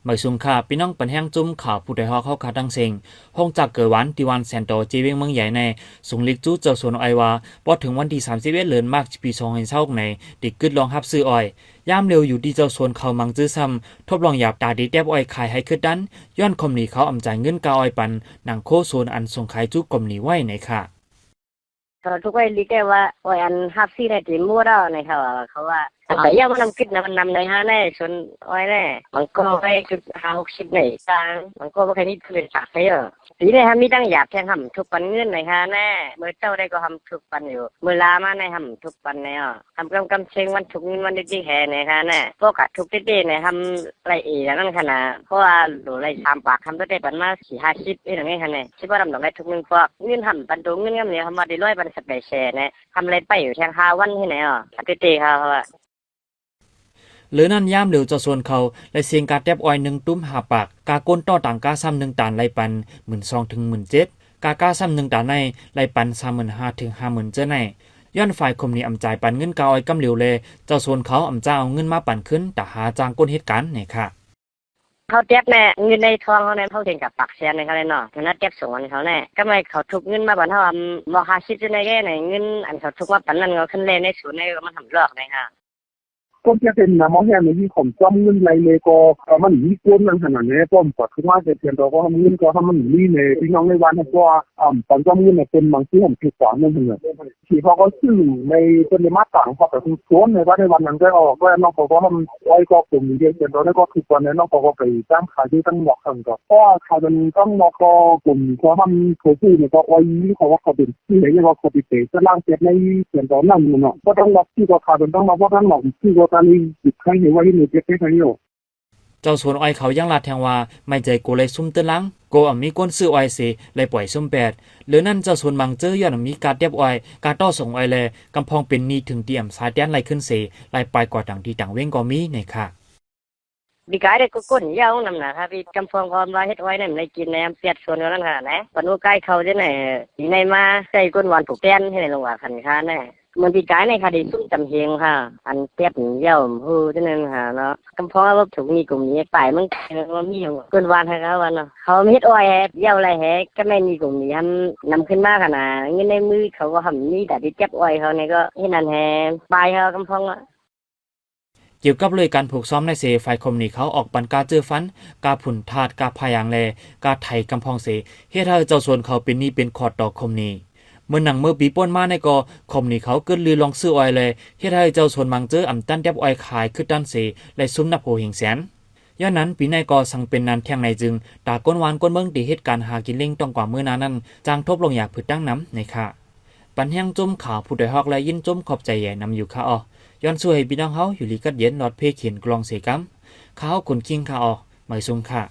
หมายสุงค่าพี่น้องปันแห้งจุ่มข่าวผู้ใดฮอกเข้าขาดังเซ็งห้องจากเกิดวันที่วันแซนโตจีเวงเมืองใหญ่ในสุงลิกจู้เจ้าสวนไอวาพอถึงวันที่31เดือนมากปี2020ในติดกึดลองฮับซื้ออ้อยย่ามเร็วอยู่ที่เจ้าสวนเขามังจื้อซ้ำทบลองหยาบตาดีแดบอ้อยขายให้ขึ้นดันย้อนคมหนีเขาอำจ่ายเงินกาอ้อยปันหนังโคโซนอันส่งขายจู้กลมหนีไว้ในค่ะทุกวันลิเกว่าอ้อยอันฮับซี่ได้ตีมั่วแล้วในเขาว่าแต่ยังมันนำคิดนะมันนำในฮะแน่ชนอ้อยแน่มันก็ไปจุด60ในกลางมันก็ไม่เคยนี่คือฉากใช่เหรอปีนี้ฮะมีตั้งหยาบแทงห่ำทุกปันเงินในฮะแน่เมื่อเจ้าได้ก็ห่ำทุกปันอยู่เมื่อลามาในห่ำทุกปันในทำกำเชิงวันทุกเงินวันดีๆแห่ในฮะแน่พวกกัดทุกดีๆในทำไรเอ๋นั่นขนาดเพราะว่าหนูไร3 ปากทำได้ปันมา40-50อย่างนี้ฮะแน่คิดว่าทำดอกได้ทุกเงินพวกเงินห่ำปันตัวเงินเงี้ยเนี่ยทำมาได้100 ปันสเปเชียลเนี่ยทำอะไรไปอยู่แทง5 วันที่ไหนดีๆเขาหรือนั่นย่ามเหลวจะส่วนเขาและเสียงการแทบอ้อย1 ตุ้ม5 ปากกาก้นต่อต่างกาซ้ำ1 ตานไล่ปัน12,000 ถึง 17,000กาซ้ำ1 ตานในไล่ปัน35,000 ถึง 50,000เจ้าในย้อนฝ่ายคมนี้อำจ่ายปันเงินกาอ้อยกำเหลวเลยเจ้าส่วนเขาอำจ้าเอาเงินมาปั่นขึ้นแต่หาจ้างก้นเหตุการณ์เนี่ยค่ะเขาเจ็บแน่เงินในทองเขาเนี่ยเขาถึงกับปักแสนในเขาเลยเนาะฉะนั้นเจ็บส่งอันเขาแน่ก็ไม่เขาทุกเงินมาบันเท่าโมหะชิดในแก่ไหนเงินอันเขาทุกมาปันนั้นเขาขึ้นเลยในศูนย์ในมันทำลอกเลยค่ะก็จะเป็นนะมองแค่ในที่ผมจำเงินไรเลยก็มันมีก้นนั่งขนาดนี้ก็ปวดขึ้นว่าจะเปลี่ยนตัวก็ทำเงินก็ทำมันนี่ในพี่น้องในวันนั้นก็ตอนจำเงินเนี่ยเป็นบางที่ผมถูกสอนนั่นเองที่เขาก็ซื้อในเป็นมาต่างพอแต่คุณชวนในว่าในวันนั้นก็ออกว่าน้องก็ทำไว้ก็กลุ่มเดียวกันแล้วก็คือตอนนี้น้องก็ไปจ้างขายที่ตั้งหมอกกันก็ก็ขายเป็นต้องนอกก็กลุ่มเขาทำโคซี่เนี่ยก็ไว้เขาว่าเขาเป็นที่ไหนก็เขาไปเตะจะล่างเจ็บในเปลี่ยนตัวนั่นเนาะก็ต้องล็อกที่ก็ขายเป็นต้องมาเพราะทั้งหมอกที่ก็ตอนนี้จิตใครเห็นว่าที่หนูเจ็บแค่นี้เจ้าสวนอ้อยเขายังลาดแทงว่าไม่ใจโกเลยซุ่มเตือนลังโกมีก้นซื้ออ้อยสิเลยปล่อยซุ่มแปดหรือนั่นเจ้าสวนบางเจอย้อนมีการเรียบอ้อยการต่อส่งอ้อยเลยกำพองเป็นนีถึงเตรียมสายแดนไหลขึ้นเสไหลไปกว่าต่างที่ต่างเว้งก็มีในค่ะดีกายได้ก็ก้นยาวนำนะครับพี่กำพองพรว่าเฮ็ดไว้เนี่ยในกินในเปียดส่วนนั้นขนาดไหนปนุใกล้เขาจะไหนทีในมาใส่ก้นวันผูกแป้นให้ในลงว่าขันค้าแน่มันปีกายในคดีซุ่มจำเฮียงค่ะอันเปียบเย่าหูจะนั่นค่ะเนาะกำพองว่าถูกมีกลุ่มนี้ไปมึงมันมีอยู่ก้นวันให้เขาวันเนาะเขาเฮ็ดอ้อยเย่าอะไรแฮก็ไม่มีกลุ่มนี้นำขึ้นมาขนาดเงินในมือเขาก็ทำนี่แต่ที่เจ็บอ้อยเขาเนี่ยก็ให้นั่นแฮไปเขากำพองเกี่ยวกับเลยการผูกซ้อมในเสฝ่ายคมนี่เขาออกปันกาเจอฟันกาผุ่นทาดกาพายางแลกาไถกำพองเสเฮ็ดให้เจ้าส่วนเขาเป็นนี่เป็นขอดดอกคมนี่เมื่อหนังเมื่อปีป้นมาในกอคมนี่เขาเกิดลือลองซื้ออ้อยเลยเฮ็ดให้เจ้าส่วนมังเจออำตันแดบอ้อยขายคือด้านเสและซุ้มนับโหหิงแสนย้อนนั้นปีในกอสั่งเป็นนันแทงในจึงตาก้นวานก้นเมืองตีเหตุการหากินเล่งต้องกว่าเมื่อนานั้นจางทบลงอยากผืดตั้งน้ำในค่ะปันแห้งจมข่าวผู้ใดฮอกและยินจมขอบใจใหญ่นำอยู่ค่ะย้อนช่วยให้พี่น้องเฮาอยู่ลีกัดเย็นนอดเพเขียนกลองเสกัมข้าวคนกิ้งข้าออกหมายซุงค่ะ